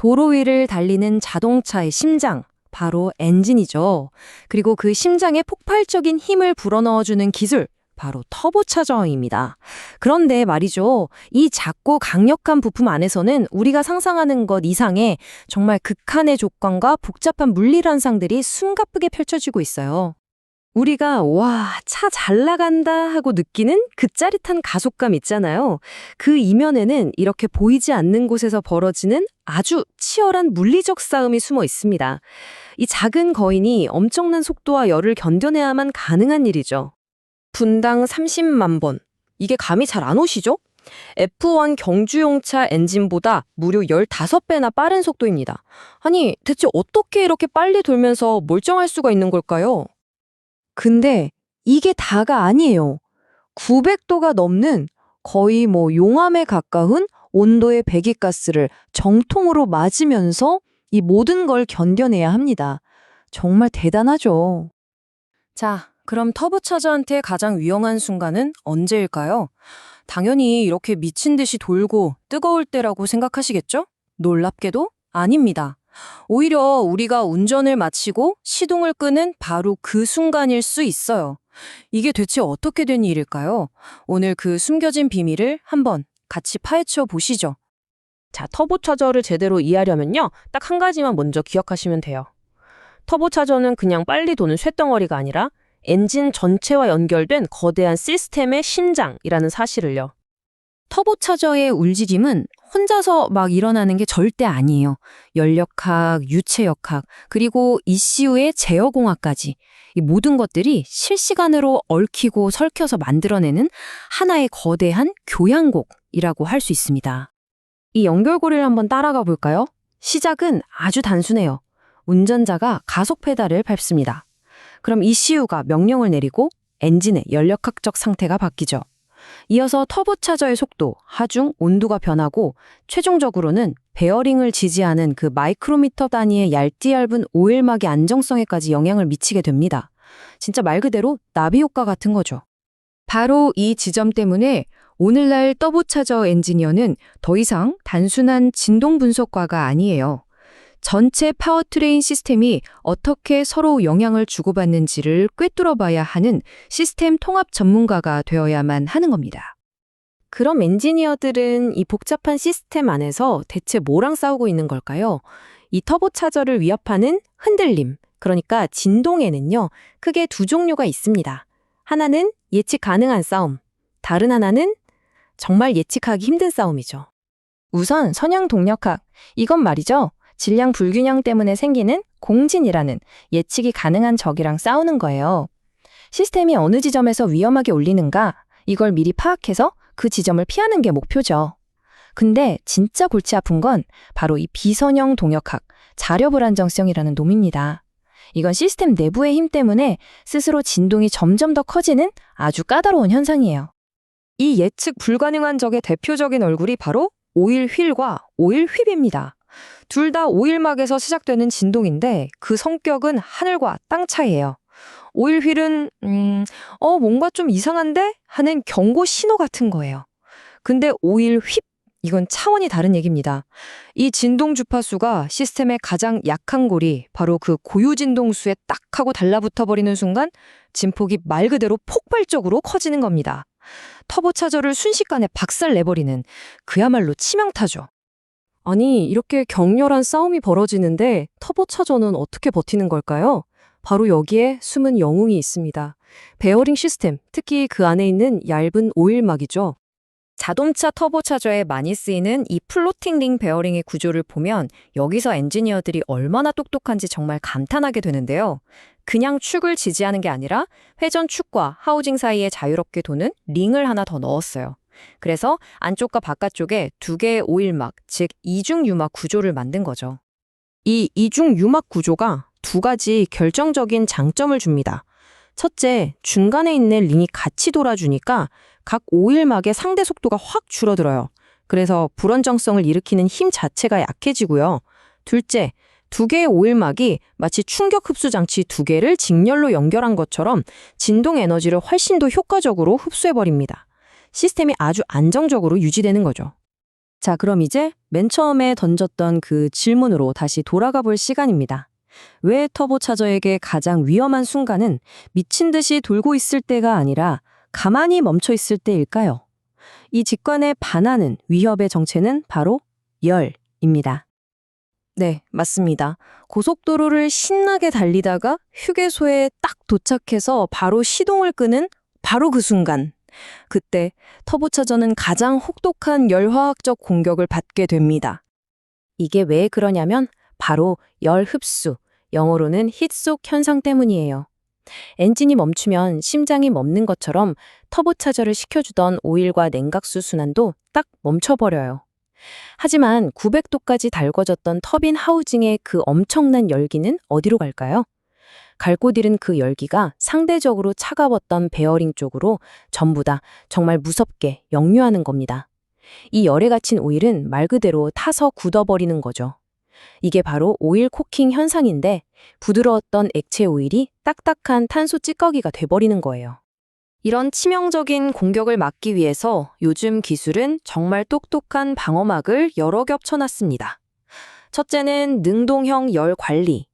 도로 위를 달리는 자동차의 심장, 바로 엔진이죠. 그리고 그 심장에 폭발적인 힘을 불어넣어주는 기술, 바로 터보차저입니다. 그런데 말이죠. 이 작고 강력한 부품 안에서는 우리가 상상하는 것 이상의 정말 극한의 조건과 복잡한 물리 현상들이 숨가쁘게 펼쳐지고 있어요. 우리가 와, 차 잘 나간다 하고 느끼는 그 짜릿한 가속감 있잖아요. 그 이면에는 이렇게 보이지 않는 곳에서 벌어지는 아주 치열한 물리적 싸움이 숨어 있습니다. 이 작은 거인이 엄청난 속도와 열을 견뎌내야만 가능한 일이죠. 분당 30만 번. 이게 감이 잘 안 오시죠? F1 경주용차 엔진보다 무려 15배나 빠른 속도입니다. 아니, 대체 어떻게 이렇게 빨리 돌면서 멀쩡할 수가 있는 걸까요? 근데 이게 다가 아니에요. 900도가 넘는 거의 용암에 가까운 온도의 배기가스를 정통으로 맞으면서 이 모든 걸 견뎌내야 합니다. 정말 대단하죠. 자, 그럼 터보차저한테 가장 위험한 순간은 언제일까요? 당연히 이렇게 미친 듯이 돌고 뜨거울 때라고 생각하시겠죠? 놀랍게도 아닙니다. 오히려 우리가 운전을 마치고 시동을 끄는 바로 그 순간일 수 있어요. 이게 대체 어떻게 된 일일까요? 오늘 그 숨겨진 비밀을 한번 같이 파헤쳐 보시죠. 자, 터보차저를 제대로 이해하려면요. 딱 한 가지만 먼저 기억하시면 돼요. 터보차저는 그냥 빨리 도는 쇳덩어리가 아니라 엔진 전체와 연결된 거대한 시스템의 심장이라는 사실을요. 터보차저의 울지짐은 혼자서 막 일어나는 게 절대 아니에요. 연력학, 유체역학, 그리고 ECU의 제어공학까지 이 모든 것들이 실시간으로 얽히고 설켜서 만들어내는 하나의 거대한 교향곡이라고 할 수 있습니다. 이 연결고리를 한번 따라가 볼까요? 시작은 아주 단순해요. 운전자가 가속 페달을 밟습니다. 그럼 ECU가 명령을 내리고 엔진의 연력학적 상태가 바뀌죠. 이어서 터보차저의 속도, 하중, 온도가 변하고 최종적으로는 베어링을 지지하는 그 마이크로미터 단위의 얇은 오일막의 안정성에까지 영향을 미치게 됩니다. 진짜 말 그대로 나비 효과 같은 거죠. 바로 이 지점 때문에 오늘날 터보차저 엔지니어는 더 이상 단순한 진동 분석과가 아니에요. 전체 파워트레인 시스템이 어떻게 서로 영향을 주고받는지를 꿰뚫어 봐야 하는 시스템 통합 전문가가 되어야만 하는 겁니다. 그럼 엔지니어들은 이 복잡한 시스템 안에서 대체 뭐랑 싸우고 있는 걸까요? 이 터보차저를 위협하는 흔들림, 그러니까 진동에는요, 크게 두 종류가 있습니다. 하나는 예측 가능한 싸움, 다른 하나는 정말 예측하기 힘든 싸움이죠. 우선 선형 동력학, 이건 말이죠. 질량 불균형 때문에 생기는 공진이라는 예측이 가능한 적이랑 싸우는 거예요. 시스템이 어느 지점에서 위험하게 울리는가, 이걸 미리 파악해서 그 지점을 피하는 게 목표죠. 근데 진짜 골치 아픈 건 바로 이 비선형 동력학, 자료 불안정성이라는 놈입니다. 이건 시스템 내부의 힘 때문에 스스로 진동이 점점 더 커지는 아주 까다로운 현상이에요. 이 예측 불가능한 적의 대표적인 얼굴이 바로 오일 휠과 오일 휩입니다. 둘 다 오일막에서 시작되는 진동인데 그 성격은 하늘과 땅 차이예요. 오일 휠은 뭔가 좀 이상한데? 하는 경고 신호 같은 거예요. 근데 오일 휩, 이건 차원이 다른 얘기입니다. 이 진동 주파수가 시스템의 가장 약한 골이 바로 그 고유 진동수에 딱 하고 달라붙어 버리는 순간 진폭이 말 그대로 폭발적으로 커지는 겁니다. 터보차저를 순식간에 박살 내버리는 그야말로 치명타죠. 아니, 이렇게 격렬한 싸움이 벌어지는데 터보차저는 어떻게 버티는 걸까요? 바로 여기에 숨은 영웅이 있습니다. 베어링 시스템, 특히 그 안에 있는 얇은 오일막이죠. 자동차 터보차저에 많이 쓰이는 이 플로팅 링 베어링의 구조를 보면 여기서 엔지니어들이 얼마나 똑똑한지 정말 감탄하게 되는데요. 그냥 축을 지지하는 게 아니라 회전 축과 하우징 사이에 자유롭게 도는 링을 하나 더 넣었어요. 그래서 안쪽과 바깥쪽에 두 개의 오일막, 즉 이중 유막 구조를 만든 거죠. 이 이중 유막 구조가 두 가지 결정적인 장점을 줍니다. 첫째, 중간에 있는 링이 같이 돌아주니까 각 오일막의 상대 속도가 확 줄어들어요. 그래서 불안정성을 일으키는 힘 자체가 약해지고요. 둘째, 두 개의 오일막이 마치 충격 흡수 장치 두 개를 직렬로 연결한 것처럼 진동 에너지를 훨씬 더 효과적으로 흡수해버립니다. 시스템이 아주 안정적으로 유지되는 거죠. 자, 그럼 이제 맨 처음에 던졌던 그 질문으로 다시 돌아가 볼 시간입니다. 왜 터보차저에게 가장 위험한 순간은 미친 듯이 돌고 있을 때가 아니라 가만히 멈춰 있을 때일까요? 이 직관에 반하는 위협의 정체는 바로 열입니다. 네, 맞습니다. 고속도로를 신나게 달리다가 휴게소에 딱 도착해서 바로 시동을 끄는 바로 그 순간. 그때 터보차저는 가장 혹독한 열화학적 공격을 받게 됩니다. 이게 왜 그러냐면 바로 열 흡수, 영어로는 히트속 현상 때문이에요. 엔진이 멈추면 심장이 멈는 것처럼 터보차저를 식혀주던 오일과 냉각수 순환도 딱 멈춰버려요. 하지만 900도까지 달궈졌던 터빈 하우징의 그 엄청난 열기는 어디로 갈까요? 갈 곳 잃은 그 열기가 상대적으로 차가웠던 베어링 쪽으로 전부 다 정말 무섭게 역류하는 겁니다. 이 열에 갇힌 오일은 말 그대로 타서 굳어버리는 거죠. 이게 바로 오일 코킹 현상인데 부드러웠던 액체 오일이 딱딱한 탄소 찌꺼기가 돼버리는 거예요. 이런 치명적인 공격을 막기 위해서 요즘 기술은 정말 똑똑한 방어막을 여러 겹쳐놨습니다. 첫째는 능동형 열 관리.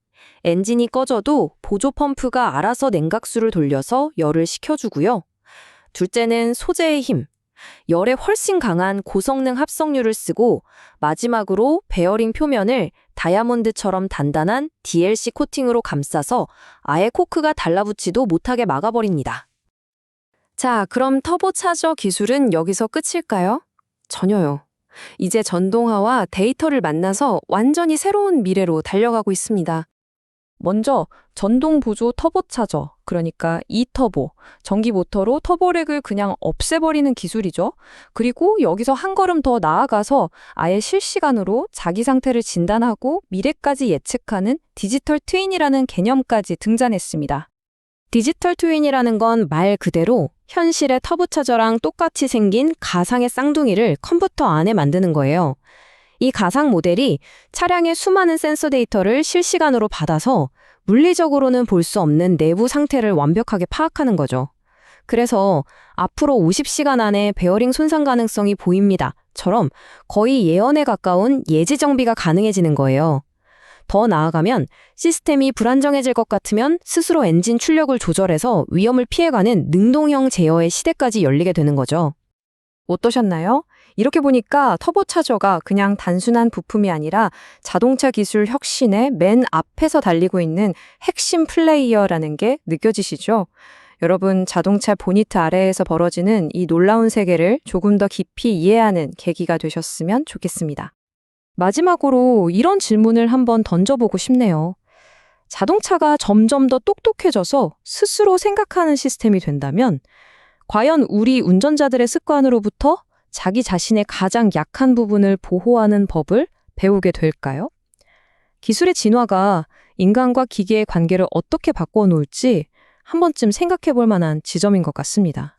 엔진이 꺼져도 보조 펌프가 알아서 냉각수를 돌려서 열을 식혀주고요. 둘째는 소재의 힘. 열에 훨씬 강한 고성능 합성유를 쓰고 마지막으로 베어링 표면을 다이아몬드처럼 단단한 DLC 코팅으로 감싸서 아예 코크가 달라붙지도 못하게 막아버립니다. 자, 그럼 터보차저 기술은 여기서 끝일까요? 전혀요. 이제 전동화와 데이터를 만나서 완전히 새로운 미래로 달려가고 있습니다. 먼저 전동 보조 터보차저, 그러니까 e터보, 전기 모터로 터보렉을 그냥 없애버리는 기술이죠. 그리고 여기서 한 걸음 더 나아가서 아예 실시간으로 자기 상태를 진단하고 미래까지 예측하는 디지털 트윈이라는 개념까지 등장했습니다. 디지털 트윈이라는 건 말 그대로 현실의 터보차저랑 똑같이 생긴 가상의 쌍둥이를 컴퓨터 안에 만드는 거예요. 이 가상 모델이 차량의 수많은 센서 데이터를 실시간으로 받아서 물리적으로는 볼 수 없는 내부 상태를 완벽하게 파악하는 거죠. 그래서 앞으로 50시간 안에 베어링 손상 가능성이 보입니다.처럼 거의 예언에 가까운 예지 정비가 가능해지는 거예요. 더 나아가면 시스템이 불안정해질 것 같으면 스스로 엔진 출력을 조절해서 위험을 피해가는 능동형 제어의 시대까지 열리게 되는 거죠. 어떠셨나요? 이렇게 보니까 터보차저가 그냥 단순한 부품이 아니라 자동차 기술 혁신의 맨 앞에서 달리고 있는 핵심 플레이어라는 게 느껴지시죠? 여러분, 자동차 보니트 아래에서 벌어지는 이 놀라운 세계를 조금 더 깊이 이해하는 계기가 되셨으면 좋겠습니다. 마지막으로 이런 질문을 한번 던져보고 싶네요. 자동차가 점점 더 똑똑해져서 스스로 생각하는 시스템이 된다면 과연 우리 운전자들의 습관으로부터 자기 자신의 가장 약한 부분을 보호하는 법을 배우게 될까요? 기술의 진화가 인간과 기계의 관계를 어떻게 바꿔 놓을지 한 번쯤 생각해 볼 만한 지점인 것 같습니다.